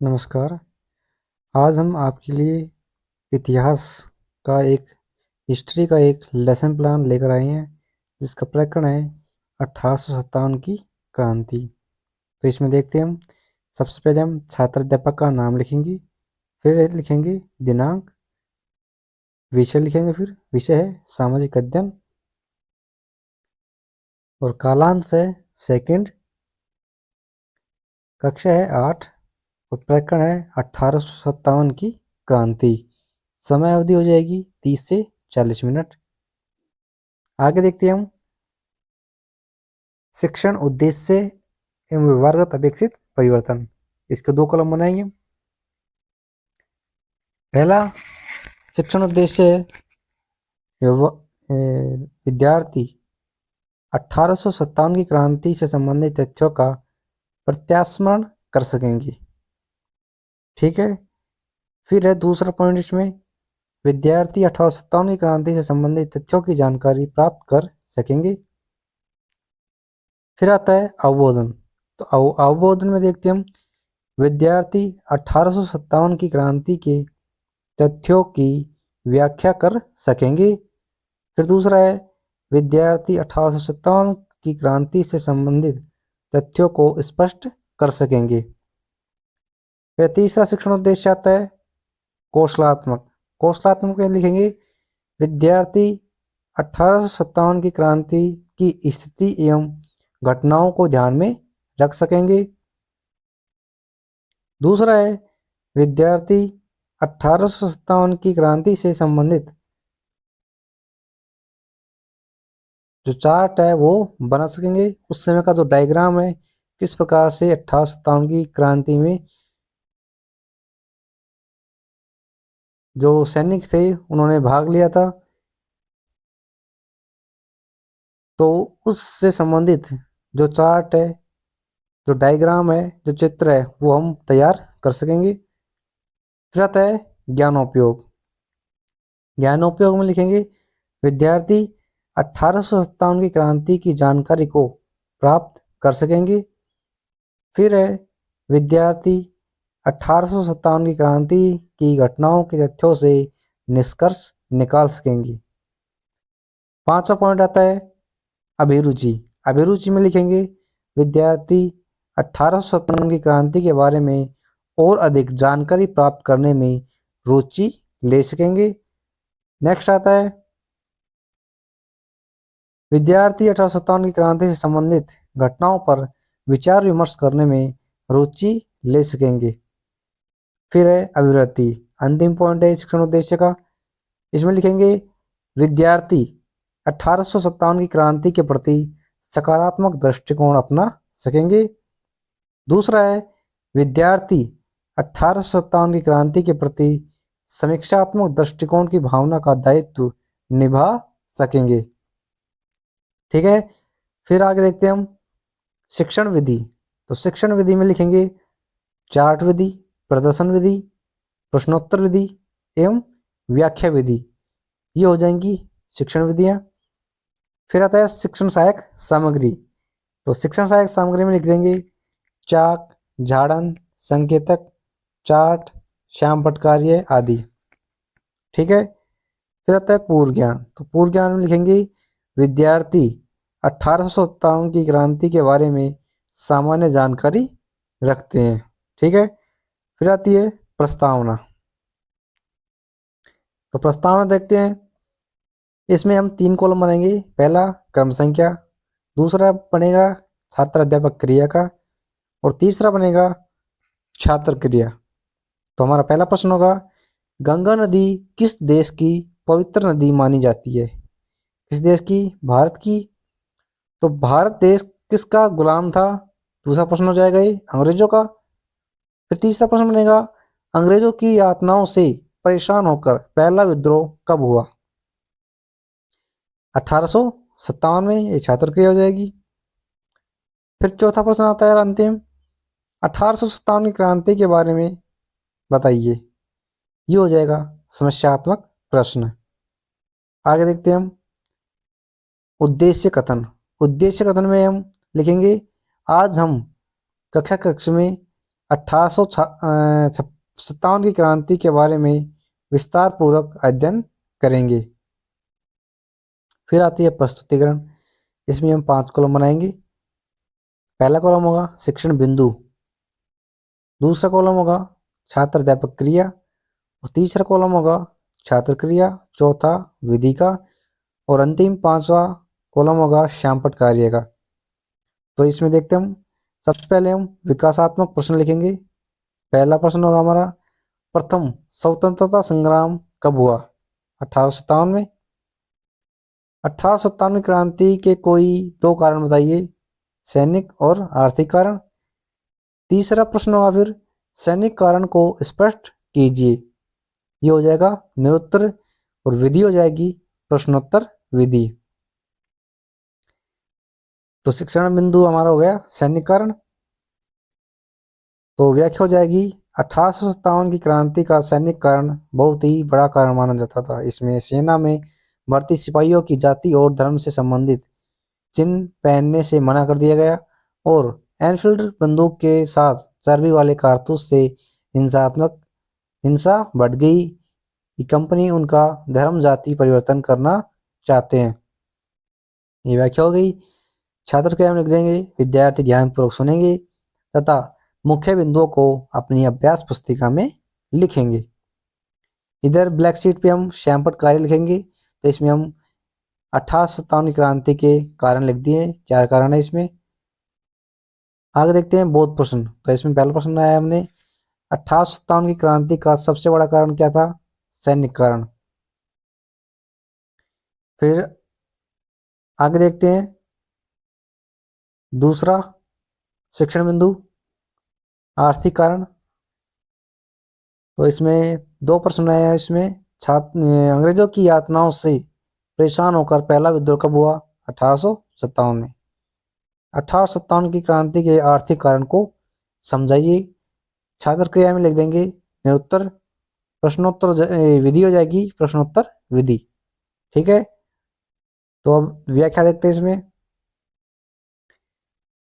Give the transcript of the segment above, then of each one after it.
नमस्कार। आज हम आपके लिए इतिहास का एक हिस्ट्री का एक लेसन प्लान लेकर आए हैं, जिसका प्रकरण है 1857 की क्रांति। तो इसमें देखते हैं हम। सबसे पहले हम छात्र अध्यापक का नाम लिखेंगे, फिर लिखेंगे दिनांक, विषय लिखेंगे, फिर विषय है सामाजिक अध्ययन और कालांश है सेकंड, कक्षा है 8 और प्रकरण है 1857 की क्रांति। समय अवधि हो जाएगी 30 से 40 मिनट। आगे देखते हैं हम। शिक्षण उद्देश्य एवं व्यवहारगत अपेक्षित परिवर्तन, इसके 2 कॉलम बनाएंगे। पहला शिक्षण उद्देश्य है विद्यार्थी 1857 की क्रांति से संबंधित तथ्यों का प्रत्यास्मरण कर सकेंगे। ठीक है। फिर है दूसरा पॉइंट इसमें, विद्यार्थी 1857 की क्रांति से संबंधित तथ्यों की जानकारी प्राप्त कर सकेंगे। फिर आता है अवबोधन। तो अवबोधन में देखते हैं हम, विद्यार्थी 1857 की क्रांति के तथ्यों की व्याख्या कर सकेंगे। फिर दूसरा है, विद्यार्थी 1857 की क्रांति से संबंधित तथ्यों को स्पष्ट कर सकेंगे। फिर तीसरा शिक्षण उद्देश्य आता है कौशलात्मक। कौशलात्मक में लिखेंगे, विद्यार्थी 1857 की क्रांति की स्थिति एवं घटनाओं को ध्यान में रख सकेंगे। दूसरा है, विद्यार्थी 1857 की क्रांति से संबंधित जो चार्ट है वो बना सकेंगे। उस समय का जो डायग्राम है, किस प्रकार से 1857 की क्रांति में जो सैनिक थे उन्होंने भाग लिया था, तो उससे संबंधित जो चार्ट है, जो डायग्राम है, जो चित्र है, वो हम तैयार कर सकेंगे। फिर आता है ज्ञानोपयोग। ज्ञानोपयोग में लिखेंगे, विद्यार्थी 1857 की क्रांति की जानकारी को प्राप्त कर सकेंगे। फिर है, विद्यार्थी 1857 की क्रांति की घटनाओं के तथ्यों से निष्कर्ष निकाल सकेंगे। पांचवा पॉइंट आता है अभिरुचि। अभिरुचि में लिखेंगे, विद्यार्थी 1857 की क्रांति के बारे में और अधिक जानकारी प्राप्त करने में रुचि ले सकेंगे। नेक्स्ट आता है, विद्यार्थी 1857 की क्रांति से संबंधित घटनाओं पर विचार विमर्श करने में रुचि ले सकेंगे। फिर है अभिवृत्ति। अंतिम पॉइंट है शिक्षण उद्देश्य का। इसमें लिखेंगे, विद्यार्थी 1857 की क्रांति के प्रति सकारात्मक दृष्टिकोण अपना सकेंगे। दूसरा है, विद्यार्थी 1857 की क्रांति के प्रति समीक्षात्मक दृष्टिकोण की भावना का दायित्व निभा सकेंगे। ठीक है। फिर आगे देखते हैं हम शिक्षण विधि। तो शिक्षण विधि में लिखेंगे, चार्ट विधि, प्रदर्शन विधि, प्रश्नोत्तर विधि एवं व्याख्या विधि। ये हो जाएंगी शिक्षण विधियां। फिर आता है शिक्षण सहायक सामग्री। तो शिक्षण सहायक सामग्री में लिख देंगे, चाक, झाड़न, संकेतक, चार्ट, श्याम पटकारिये आदि। ठीक है। फिर आता है पूर्व ज्ञान। तो पूर्व ज्ञान में लिखेंगे, विद्यार्थी 1857 की क्रांति के बारे में सामान्य जानकारी रखते हैं। ठीक है। फिर आती है प्रस्तावना। तो प्रस्तावना देखते हैं। इसमें हम 3 कॉलम बनाएंगे। पहला क्रम संख्या, दूसरा बनेगा छात्र अध्यापक क्रिया का और तीसरा बनेगा छात्र क्रिया। तो हमारा पहला प्रश्न होगा, गंगा नदी किस देश की पवित्र नदी मानी जाती है? किस देश की? भारत की। तो भारत देश किसका गुलाम था? दूसरा प्रश्न हो जाएगा ये अंग्रेजों का। फिर तीसरा प्रश्न बनेगा, अंग्रेजों की यातनाओं से परेशान होकर पहला विद्रोह कब हुआ? 1857 में ये छात्र क्रिया हो जाएगी। फिर चौथा प्रश्न आता है अंतिम, 1857 की क्रांति के बारे में बताइए। ये हो जाएगा समस्यात्मक प्रश्न। आगे देखते हैं हम उद्देश्य कथन। उद्देश्य कथन में हम लिखेंगे, आज हम कक्षा कक्ष में 1857 की क्रांति के बारे में विस्तार पूर्वक अध्ययन करेंगे। फिर आती है प्रस्तुतिकरण। इसमें हम 5 कॉलम बनाएंगे। पहला कॉलम होगा शिक्षण बिंदु, दूसरा कॉलम होगा छात्र अध्यापक क्रिया और तीसरा कॉलम होगा छात्र क्रिया, चौथा विधि का और अंतिम 5वां कॉलम होगा श्यामपट्ट कार्य का। तो इसमें देखते हैं हम। सबसे पहले हम विकासात्मक प्रश्न लिखेंगे। पहला प्रश्न होगा हमारा, प्रथम स्वतंत्रता संग्राम कब हुआ? 1857 में। 1857 क्रांति के कोई 2 कारण बताइए, सैनिक और आर्थिक कारण। तीसरा प्रश्न होगा फिर, सैनिक कारण को स्पष्ट कीजिए। ये हो जाएगा निरुत्तर और विधि हो जाएगी प्रश्नोत्तर विधि। तो शिक्षण बिंदु हमारा हो गया सैनिक कारण। तो व्याख्या हो जाएगी, 1857 की क्रांति का सैनिक कारण बहुत ही बड़ा कारण माना जाता था। इसमें सेना में भर्ती सिपाहियों की जाति और धर्म से संबंधित चिन्ह पहनने से मना कर दिया गया और एनफील्ड बंदूक के साथ चर्बी वाले कारतूस से हिंसा बढ़ गई कि कंपनी उनका धर्म जाति परिवर्तन करना चाहते हैं। ये व्याख्या हो गई। छात्र क्या लिख देंगे, विद्यार्थी ध्यानपूर्वक सुनेंगे तथा मुख्य बिंदुओं को अपनी अभ्यास पुस्तिका में लिखेंगे। इधर ब्लैक शीट पे हम श्यामपट्ट कार्य लिखेंगे। तो इसमें हम 1857 की क्रांति के कारण लिख दिए, 4 कारण है इसमें। आगे देखते हैं बोध प्रश्न। तो इसमें पहला प्रश्न आया हमने, 1857 की क्रांति का सबसे बड़ा कारण क्या था? सैनिक कारण। फिर आगे देखते हैं दूसरा शिक्षण बिंदु, आर्थिक कारण। तो इसमें 2 प्रश्न आए हैं। इसमें अंग्रेजों की यातनाओं से परेशान होकर पहला विद्रोह कब हुआ? 1857 में। 1857 की क्रांति के आर्थिक कारण को समझाइए। छात्र क्रिया में लिख देंगे निरुत्तर, विधि हो जाएगी प्रश्नोत्तर विधि। ठीक है। तो अब व्याख्या देखते हैं इसमें।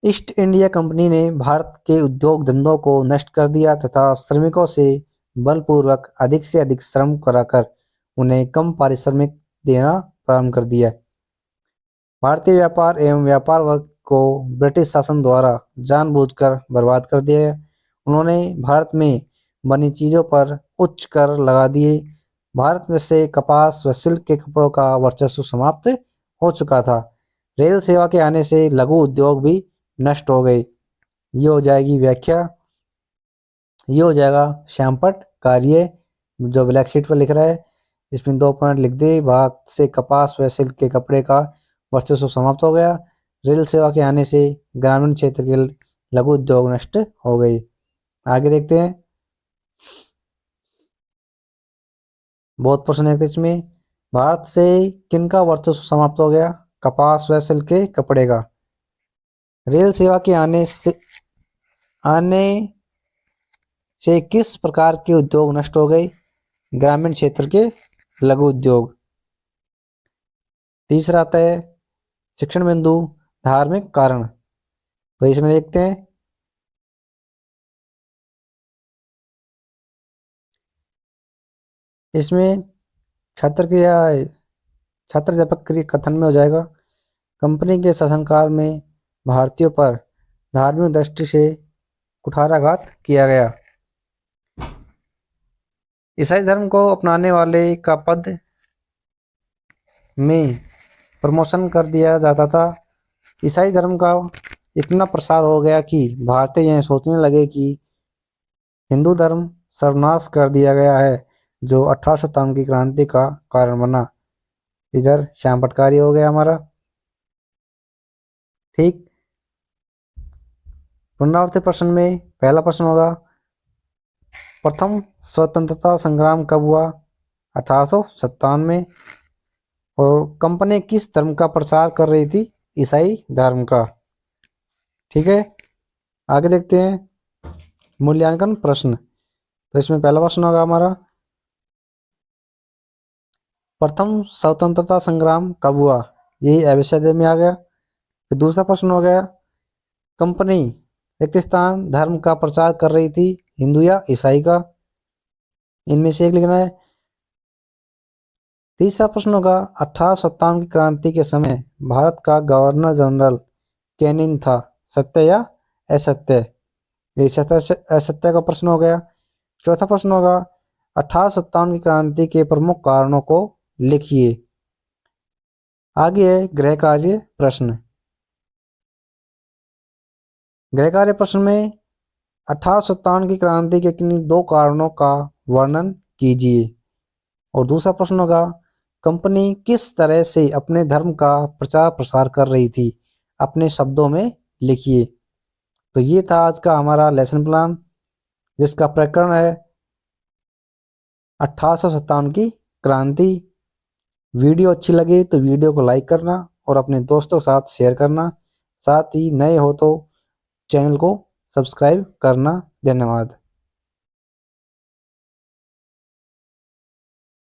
ईस्ट इंडिया कंपनी ने भारत के उद्योग धंधों को नष्ट कर दिया तथा श्रमिकों से बलपूर्वक अधिक से अधिक श्रम कराकर उन्हें कम पारिश्रमिक देना प्रारंभ कर दिया। भारतीय व्यापार एवं व्यापार वर्ग को ब्रिटिश शासन द्वारा जानबूझकर बर्बाद कर दिया। उन्होंने भारत में बनी चीज़ों पर उच्च कर लगा दिए। भारत में से कपास व सिल्क के कपड़ों का वर्चस्व समाप्त हो चुका था। रेल सेवा के आने से लघु उद्योग भी नष्ट हो गए। ये हो जाएगी व्याख्या। ये हो जाएगा श्यामपट्ट कार्य जो ब्लैक शीट पर लिख रहा है। इसमें 2 पॉइंट लिख दे, भारत से कपास व सिल्क के कपड़े का वर्चस्व समाप्त हो गया। रेल सेवा के आने से ग्रामीण क्षेत्र के लघु उद्योग नष्ट हो गए। आगे देखते हैं बहुत प्रश्न है इसमें। भारत से किनका वर्चस्व समाप्त हो गया? कपास व सिल्क के कपड़े का। रेल सेवा के आने से किस प्रकार के उद्योग नष्ट हो गए? ग्रामीण क्षेत्र के लघु उद्योग। तीसरा आता है शिक्षण बिंदु, धार्मिक कारण। तो इसमें देखते हैं इसमें छात्र अध्यापक क्रिया कथन में हो जाएगा, कंपनी के शासनकाल में भारतीयों पर धार्मिक दृष्टि से कुठाराघात किया गया। ईसाई धर्म को अपनाने वाले का पद में प्रमोशन कर दिया जाता था। ईसाई धर्म का इतना प्रसार हो गया कि भारतीय यह सोचने लगे कि हिंदू धर्म सर्वनाश कर दिया गया है, जो 1857 की क्रांति का कारण बना। इधर श्यामपट्ट कार्य हो गया हमारा। ठीक। पुनरावृत्ति प्रश्न में पहला प्रश्न होगा, प्रथम स्वतंत्रता संग्राम कब हुआ? 1857 में। और कंपनी किस धर्म का प्रचार कर रही थी? ईसाई धर्म का। ठीक है। आगे देखते हैं मूल्यांकन प्रश्न। तो इसमें पहला प्रश्न होगा हमारा, प्रथम स्वतंत्रता संग्राम कब हुआ? यही एबिसिड में आ गया। फिर दूसरा प्रश्न हो गया, कंपनी रिक्त स्थान धर्म का प्रचार कर रही थी, हिंदू या ईसाई का? इनमें से एक लिखना है। तीसरा प्रश्न होगा 1857 की क्रांति के समय भारत का गवर्नर जनरल कैनिंग था, सत्य या असत्य? ये सत्य असत्य का प्रश्न हो गया। चौथा प्रश्न होगा 1857 की क्रांति के प्रमुख कारणों को लिखिए। आगे है गृह कार्य प्रश्न। गृह कार्य प्रश्न में 1857 की क्रांति के किन्हीं दो कारणों का वर्णन कीजिए। और दूसरा प्रश्न होगा कंपनी किस तरह से अपने धर्म का प्रचार प्रसार कर रही थी, अपने शब्दों में लिखिए। तो ये था आज का हमारा लेसन प्लान, जिसका प्रकरण है 1857 की क्रांति। वीडियो अच्छी लगी तो वीडियो को लाइक करना और अपने दोस्तों के साथ शेयर करना। साथ ही नए हो तो चैनल को सब्सक्राइब करना। धन्यवाद।